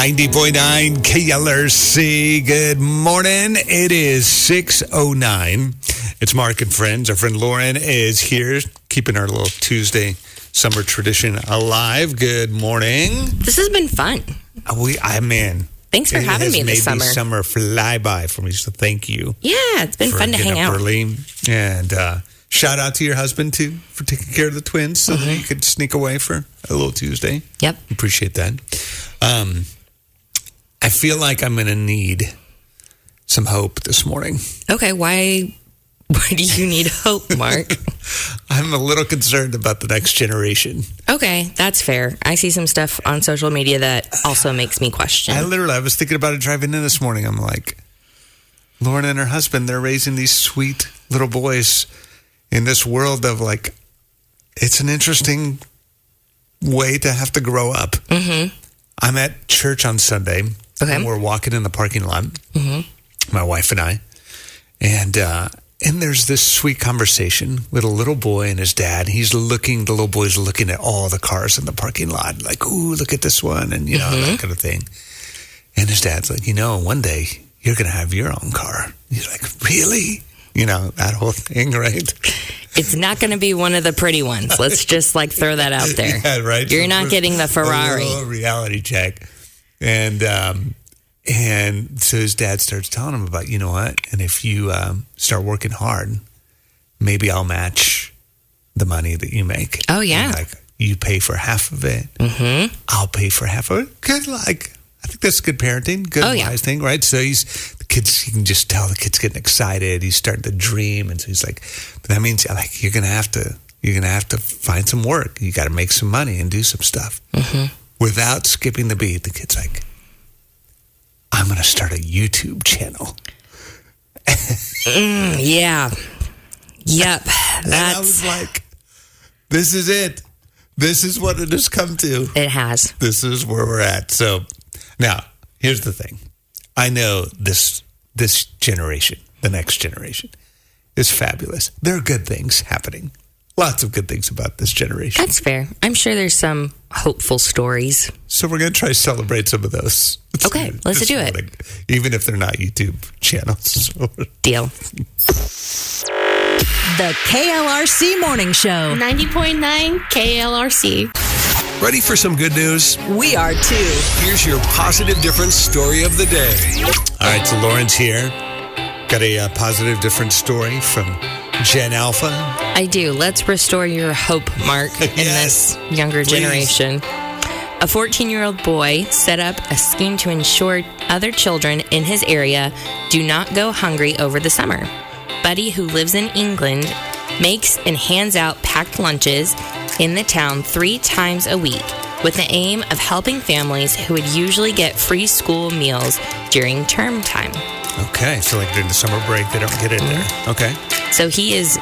90.9 KLRC. Good morning. It is 6:09. It's Mark and friends. Our friend Lauren is here, keeping our little Tuesday summer tradition alive. Good morning. This has been fun. Man. Thanks for having me this summer. It has made the summer fly by for me, so thank you. Yeah, it's been fun to hang out. Early. And shout out to your husband, too, for taking care of the twins so that you could sneak away for a little Tuesday. Yep. Appreciate that. I feel like I'm going to need some hope this morning. Okay, why do you need hope, Mark? I'm a little concerned about the next generation. Okay, that's fair. I see some stuff on social media that also makes me question. I was thinking about it driving in this morning. I'm like, Lauren and her husband, they're raising these sweet little boys in this world of like, it's an interesting way to have to grow up. Mm-hmm. I'm at church on Sunday. Okay. And we're walking in the parking lot, my wife and I, and there's this sweet conversation with a little boy and his dad. The little boy's looking at all the cars in the parking lot, like, ooh, look at this one, and, that kind of thing. And his dad's like, one day you're going to have your own car. He's like, really? That whole thing, right? It's not going to be one of the pretty ones. Let's just throw that out there. Yeah, right. You're not getting the Ferrari. A little reality check. And so his dad starts telling him about, what? And if you start working hard, maybe I'll match the money that you make. Oh, yeah. And you pay for half of it. Mm-hmm. I'll pay for half of it. Good, I think that's good parenting. Good, wise thing, right? So you can just tell the kid's getting excited. He's starting to dream. And so he's like, but that means you're going to have to find some work. You got to make some money and do some stuff. Mm-hmm. Without skipping the beat, the kid's like, I'm going to start a YouTube channel. Yeah. Yep. And I was like, this is it. This is what it has come to. It has. This is where we're at. So now, here's the thing. I know this generation, the next generation, is fabulous. There are good things happening. Lots of good things about this generation. That's fair. I'm sure there's some hopeful stories. So we're going to try to celebrate some of those. Okay, let's do it. Even if they're not YouTube channels. Deal. The KLRC Morning Show. 90.9 KLRC. Ready for some good news? We are too. Here's your positive difference story of the day. All right, so Lauren's here. Got a positive difference story from Gen Alpha. I do. Let's restore your hope, Mark, in this younger generation. A 14-year-old boy set up a scheme to ensure other children in his area do not go hungry over the summer. Buddy, who lives in England, makes and hands out packed lunches in the town 3 times a week with the aim of helping families who would usually get free school meals during term time. Okay, so during the summer break, they don't get in there. Okay. So he is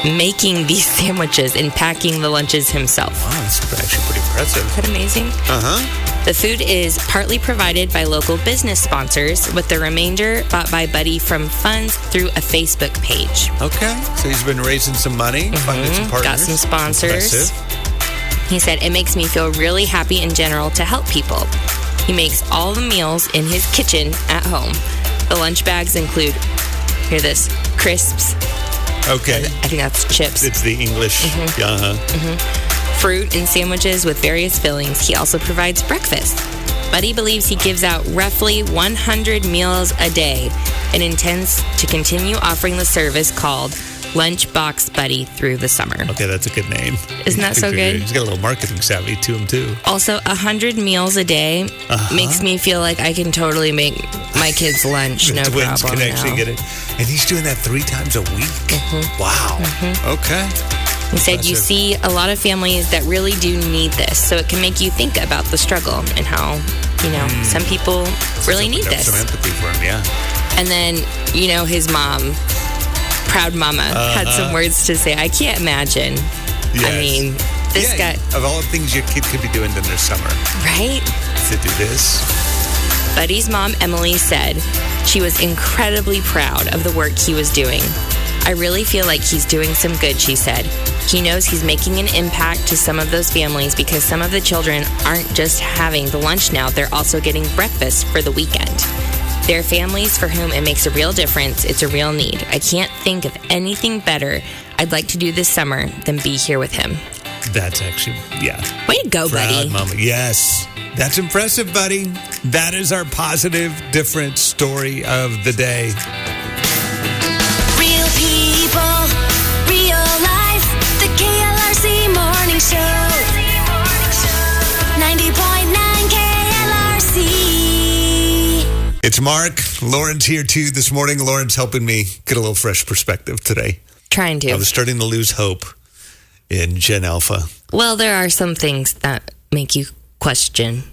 making these sandwiches and packing the lunches himself. Wow, that's actually pretty impressive. Isn't that amazing? Uh-huh. The food is partly provided by local business sponsors, with the remainder bought by Buddy from funds through a Facebook page. Okay, so he's been raising some money, funded some partners. Got some sponsors. Impressive. He said, it makes me feel really happy in general to help people. He makes all the meals in his kitchen at home. The lunch bags include, hear this, crisps. Okay. I think that's chips. It's the English. Fruit and sandwiches with various fillings. He also provides breakfast. Buddy believes he gives out roughly 100 meals a day and intends to continue offering the service called Lunchbox Buddy through the summer. Okay, that's a good name. Isn't that so good? He's got a little marketing savvy to him, too. Also, 100 meals a day makes me feel like I can totally make my kids lunch, no problem. The twins can actually get it. And he's doing that 3 times a week? Wow. Okay. He said, you see a lot of families that really do need this, so it can make you think about the struggle and how, some people really need this. Some empathy for him, yeah. And then, his mom, proud mama, had some words to say. I can't imagine. Yes. I mean, this guy... Of all the things your kid could be doing in their summer. Right? To do this. Buddy's mom, Emily, said she was incredibly proud of the work he was doing. I really feel like he's doing some good, she said. He knows he's making an impact to some of those families because some of the children aren't just having the lunch now, they're also getting breakfast for the weekend. There are families for whom it makes a real difference. It's a real need. I can't think of anything better I'd like to do this summer than be here with him. That's actually, yeah. Way to go, Proud buddy. Mama. Yes. That's impressive, buddy. That is our positive, different story of the day. Real people, real life. The KLRC Morning Show. 90.9 KLRC. It's Mark. Lauren's here too this morning. Lauren's helping me get a little fresh perspective today. Trying to. I was starting to lose hope in Gen Alpha. Well, there are some things that make you question.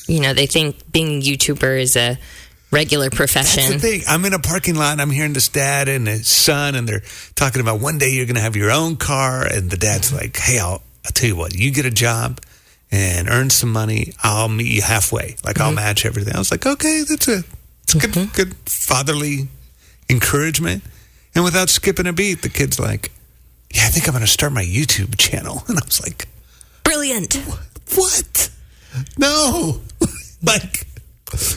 They think being a YouTuber is a regular profession. That's the thing. I'm in a parking lot and I'm hearing this dad and his son, and they're talking about one day you're going to have your own car. And the dad's like, hey, I'll tell you what, you get a job and earn some money. I'll meet you halfway. I'll match everything. I was like, okay, it's good fatherly encouragement. And without skipping a beat, the kid's like, yeah, I think I'm going to start my YouTube channel. And I was like, brilliant. What? No.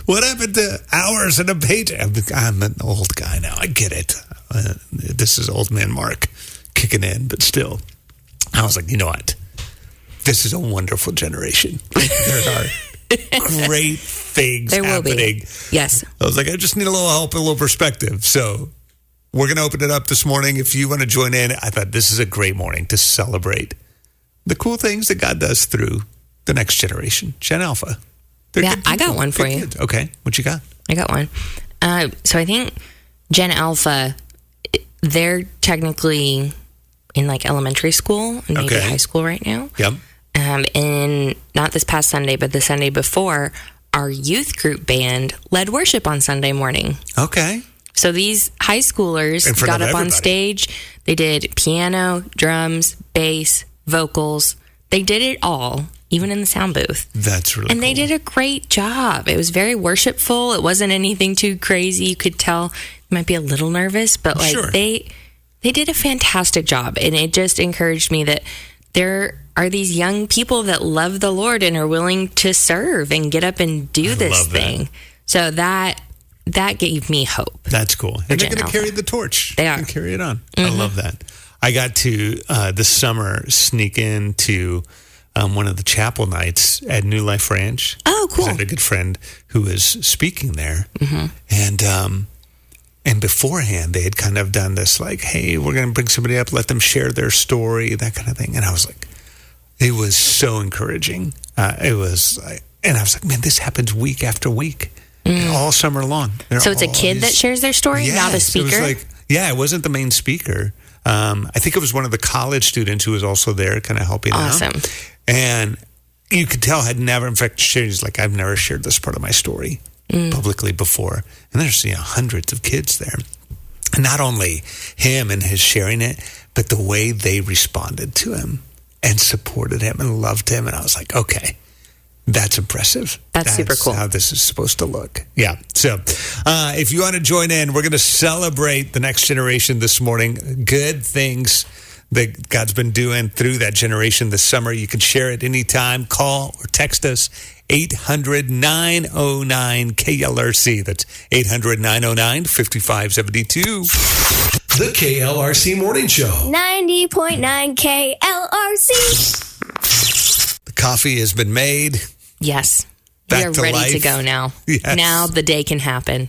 What happened to hours and a page? I'm an old guy now. I get it. This is old man Mark kicking in, but still. I was like, you know what? This is a wonderful generation. There are great things happening. Will be. Yes. I was like, I just need a little help, a little perspective. So we're going to open it up this morning. If you want to join in, I thought this is a great morning to celebrate the cool things that God does through the next generation, Gen Alpha. Yeah, I got one for you. Kids. Okay, what you got? I got one. So I think Gen Alpha, they're technically in elementary school and maybe high school right now. Yep. And not this past Sunday, but the Sunday before, our youth group band led worship on Sunday morning. Okay. So these high schoolers got up on stage. They did piano, drums, bass, vocals. They did it all, even in the sound booth. That's really cool. And they did a great job. It was very worshipful. It wasn't anything too crazy. You could tell they might be a little nervous, but Sure. they did a fantastic job. And it just encouraged me that there are these young people that love the Lord and are willing to serve and get up and do this thing. So that gave me hope. That's cool. And they're going to carry the torch. They are. And carry it on. Mm-hmm. I love that. I got to, this summer, sneak into one of the chapel nights at New Life Ranch. Oh, cool. I had a good friend who was speaking there. Mm-hmm. And beforehand, they had kind of done this hey, we're going to bring somebody up, let them share their story, that kind of thing. And I was like, it was so encouraging. And I was like, man, this happens week after week. All summer long. So it's a kid that shares their story, not a speaker? It wasn't the main speaker. I think it was one of the college students who was also there kind of helping out. Awesome. And you could tell in fact, she's like, I've never shared this part of my story publicly before. And there's hundreds of kids there. And not only him and his sharing it, but the way they responded to him and supported him and loved him. And I was like, okay. That's impressive. That's super cool. How this is supposed to look. Yeah. So if you want to join in, we're going to celebrate the next generation this morning. Good things that God's been doing through that generation this summer. You can share it anytime. Call or text us 800-909-KLRC. That's 800-909-5572. The KLRC Morning Show. 90.9 KLRC. The coffee has been made. Yes. Back We are to ready life. to go now. Yes. Now the day can happen.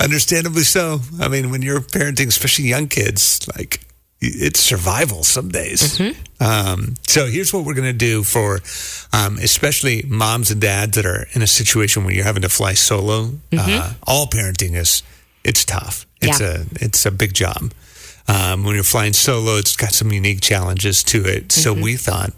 Understandably so. I mean, when you're parenting, especially young kids, it's survival some days. Mm-hmm. So here's what we're going to do for especially moms and dads that are in a situation where you're having to fly solo. All parenting it's tough. It's a big job. When you're flying solo, it's got some unique challenges to it. So we thought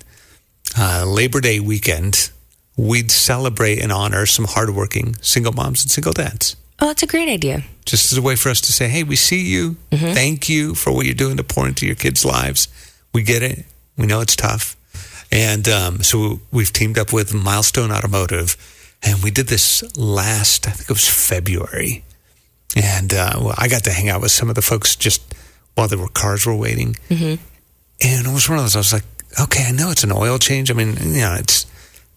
Labor Day weekend, we'd celebrate and honor some hardworking single moms and single dads. Oh, that's a great idea. Just as a way for us to say, hey, we see you. Thank you for what you're doing to pour into your kids' lives. We get it. We know it's tough. And so we've teamed up with Milestone Automotive, and we did this last, I think it was February. And I got to hang out with some of the folks just while cars were waiting. And it was one of those, I was like, okay, I know it's an oil change. I mean, it's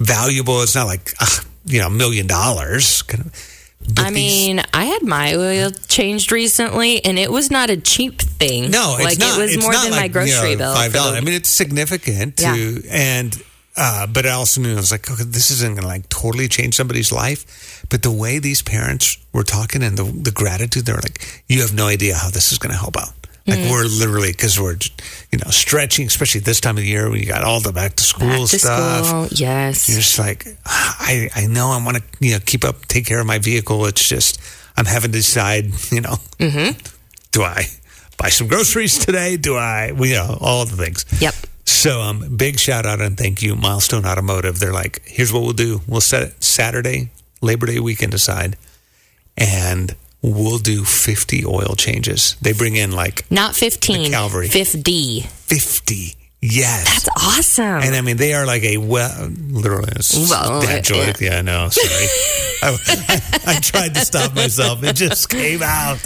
valuable. It's not like, $1 million. I mean, I had my oil changed recently, and it was not a cheap thing. No, it's not. It was more than my grocery bill. $5. I mean, it's significant too. And but I also knew, I was like, okay, this isn't going to totally change somebody's life. But the way these parents were talking and the gratitude, they were like, you have no idea how this is going to help out. We're literally, because we're, stretching, especially this time of the year when you got all the back to school stuff. School, yes. You're just like, I know I want to, take care of my vehicle. It's just, I'm having to decide, do I buy some groceries today? Do I, all the things. Yep. So big shout out and thank you, Milestone Automotive. They're like, here's what we'll do. We'll set it Saturday, Labor Day weekend aside, and we'll do 50 oil changes. They bring in not 15, cavalry. 50. 50. Yes. That's awesome. And I mean, they are like literally dad joke. Yeah, I know. Sorry. I tried to stop myself. It just came out.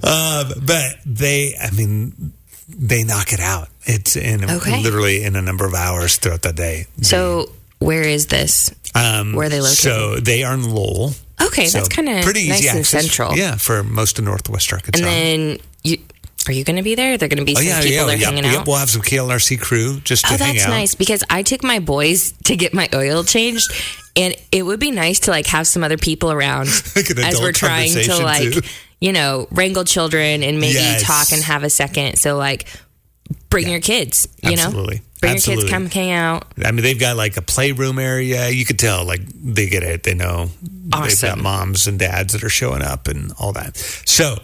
But they knock it out. It's literally in a number of hours throughout the day. So where is this? Where are they located? So they are in Lowell. Okay, that's kind of pretty nice easy and access. central. Yeah, for most of Northwest Arkansas. And then are you going to be there? There are going to be some people there hanging out? We'll have some KLRC crew just to hang out. Oh, that's nice, because I took my boys to get my oil changed, and it would be nice to have some other people around as we're trying to wrangle children and maybe talk and have a second. So bring your kids, Absolutely. Bring your kids, come hang out. I mean, they've got a playroom area. You could tell, they get it. They know. Awesome. They've got moms and dads that are showing up and all that. So,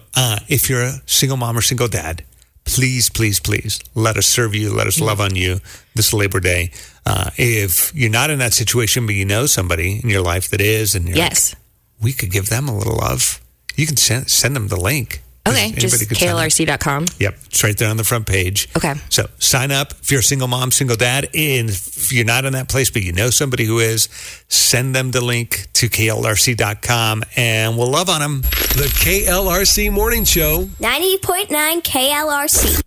if you're a single mom or single dad, please, please, please let us serve you. Let us love on you this Labor Day. If you're not in that situation, but you know somebody in your life that is, and you're we could give them a little love. You can send them the link. Okay, just KLRC.com. Yep, it's right there on the front page. Okay. So sign up if you're a single mom, single dad, and if you're not in that place, but you know somebody who is, send them the link to KLRC.com, and we'll love on them. The KLRC Morning Show. 90.9 KLRC.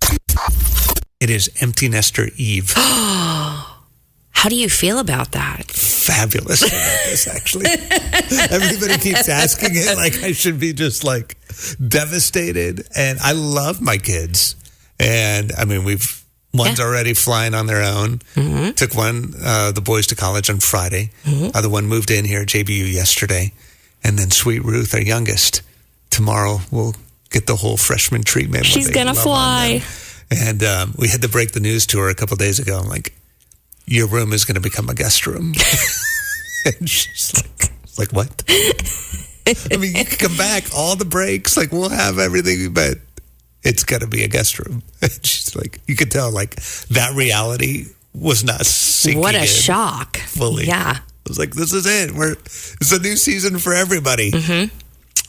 It is Empty Nester Eve. How do you feel about that? Fabulous about this, actually. Everybody keeps asking it I should be just devastated. And I love my kids. And I mean, one's already flying on their own. Mm-hmm. Took the boys to college on Friday. Mm-hmm. Other one moved in here at JBU yesterday. And then Sweet Ruth, our youngest, tomorrow will get the whole freshman treatment. She's going to fly. And we had to break the news to her a couple days ago. I'm like, your room is going to become a guest room. And she's like, what? I mean, you can come back, all the breaks, we'll have everything, but it's got to be a guest room. And she's like, you could tell, that reality was not sinking What a in shock. fully. Yeah. I was like, this is it. It's a new season for everybody. Mm-hmm.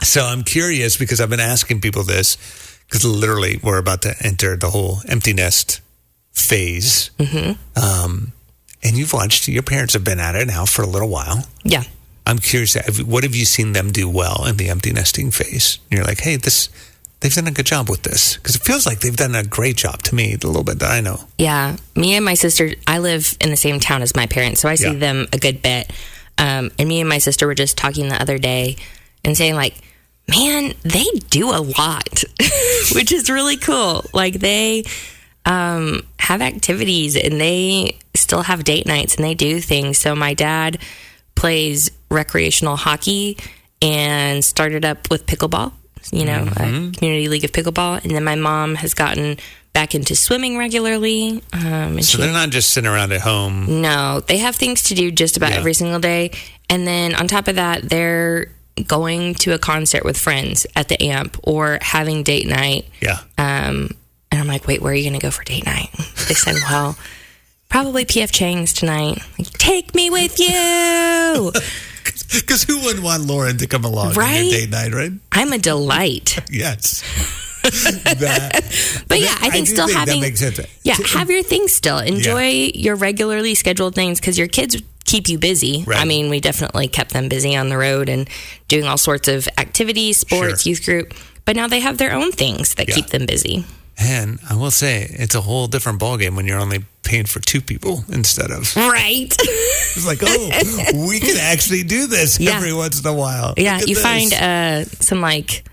So I'm curious, because I've been asking people this, because literally we're about to enter the whole empty nest phase. Mm-hmm. And your parents have been at it now for a little while. Yeah. I'm curious, what have you seen them do well in the empty nesting phase? And you're like, hey, they've done a good job with this. Because it feels like they've done a great job to me, the little bit that I know. Yeah. Me and my sister, I live in the same town as my parents, so I see them a good bit. And me and my sister were just talking the other day and saying, man, they do a lot, which is really cool. They have activities, and they still have date nights, and they do things. So my dad plays recreational hockey and started up with pickleball, a community league of pickleball. And then my mom has gotten back into swimming regularly. So they're not just sitting around at home. No, they have things to do just about every single day. And then on top of that, they're going to a concert with friends at the Amp or having date night. Yeah. And I'm like, wait, where are you going to go for date night? They said, well, probably P.F. Chang's tonight. Take me with you. Because who wouldn't want Lauren to come along on your date night, right? I'm a delight. Yes. But yeah, I think still having... That makes sense. Yeah, have your things still. Enjoy your regularly scheduled things, because your kids keep you busy. Right. I mean, we definitely kept them busy on the road and doing all sorts of activities, sports, youth group. But now they have their own things that keep them busy. And I will say, it's a whole different ballgame when you're only paying for 2 people instead of. Right. It's like, oh, we can actually do this every once in a while. Yeah, Look at you this. find some like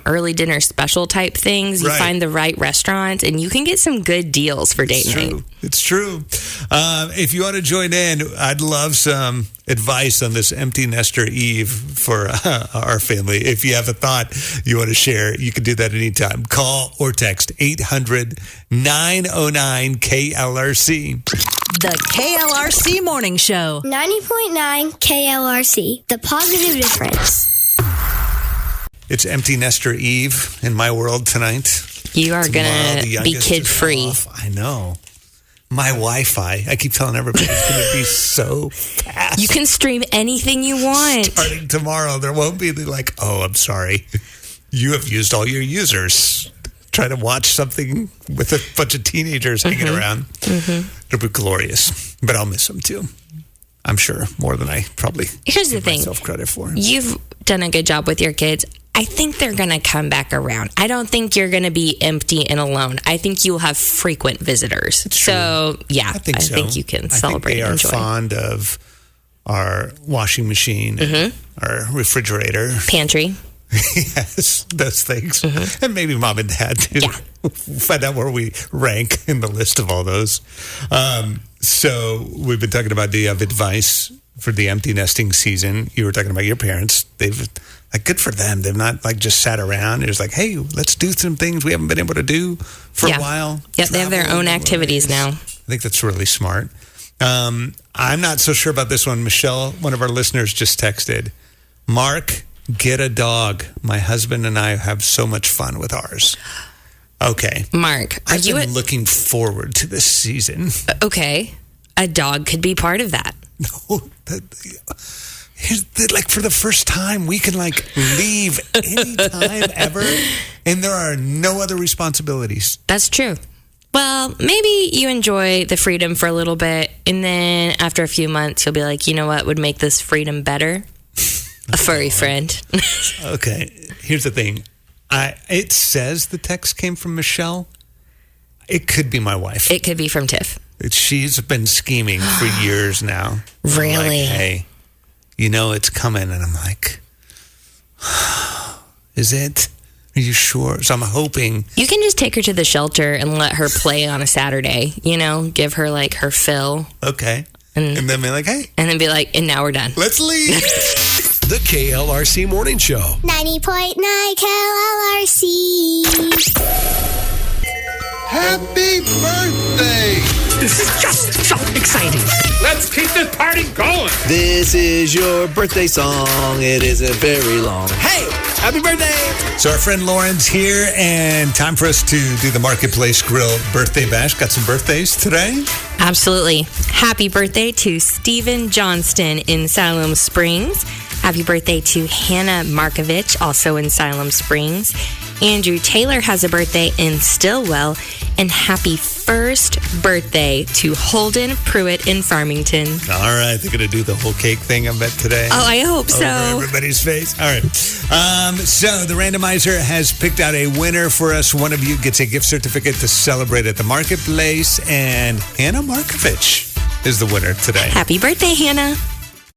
early dinner special type things. You find the right restaurants, and you can get some good deals for date night. It's true. If you want to join in, I'd love some advice on this empty nester eve for our family. If you have a thought you want to share, you can do that anytime. Call or text 800-909-KLRC. The KLRC Morning Show. 90.9 KLRC. The positive difference. It's empty nester eve in my world tonight. You are going to be youngest is kid-free. off. I know. My Wi-Fi, I keep telling everybody, it's going to be so fast. You can stream anything you want. Starting tomorrow, there won't be like, oh, I'm sorry. You have used all your users. Try to watch something with a bunch of teenagers hanging around. It'll be glorious. But I'll miss them too. I'm sure, more than I probably Here's the give thing. myself credit for. You've done a good job with your kids. I think they're going to come back around. I don't think you're going to be empty and alone. I think you'll have frequent visitors. So, yeah, I think you can celebrate and enjoy. They are fond of our washing machine, our refrigerator. Pantry. Yes, those things. And maybe mom and dad, too. Yeah. Find out where we rank in the list of all those. So we've been talking about, do you have advice for the empty nesting season? You were talking about your parents. They've, like, good for them. They've not, like, just sat around. It was like, hey, let's do some things we haven't been able to do for a while. Yep, they have their own activities now. I think that's really smart. I'm not so sure about this one. Michelle, one of our listeners, just texted, Mark, get a dog. My husband and I have so much fun with ours. Okay. Mark, are I've you been looking forward to this season. Okay. A dog could be part of that. No, like for the first time, we can like leave anytime ever, and there are no other responsibilities. That's true. Well, maybe you enjoy the freedom for a little bit, and then after a few months, you'll be like, you know what would make this freedom better? A furry friend. Okay, here's the thing. It says the text came from Michelle. It could be my wife. It could be from Tiff. She's been scheming for years now. Really? Like, hey, you know it's coming. And I'm like, is it? Are you sure? So I'm hoping. You can just take her to the shelter and let her play on a Saturday, give her like her fill. Okay. And then be like, hey. And then be like, and now we're done. Let's leave. The KLRC Morning Show. 90.9 KLRC. Happy birthday. This is just so exciting. Let's keep this party going. This is your birthday song. It isn't very long. Hey, happy birthday. So our friend Lauren's here, and time for us to do the Marketplace Grill birthday bash. Got some birthdays today? Absolutely. Happy birthday to Stephen Johnston in Siloam Springs. Happy birthday to Hannah Markovich, also in Siloam Springs. Andrew Taylor has a birthday in Stillwell. And happy first birthday to Holden Pruitt in Farmington. All right, they're going to do the whole cake thing, I bet, today. Oh, I hope so. Over everybody's face. All right. So the randomizer has picked out a winner for us. One of you gets a gift certificate to celebrate at the Marketplace. And Hannah Markovich is the winner today. Happy birthday, Hannah.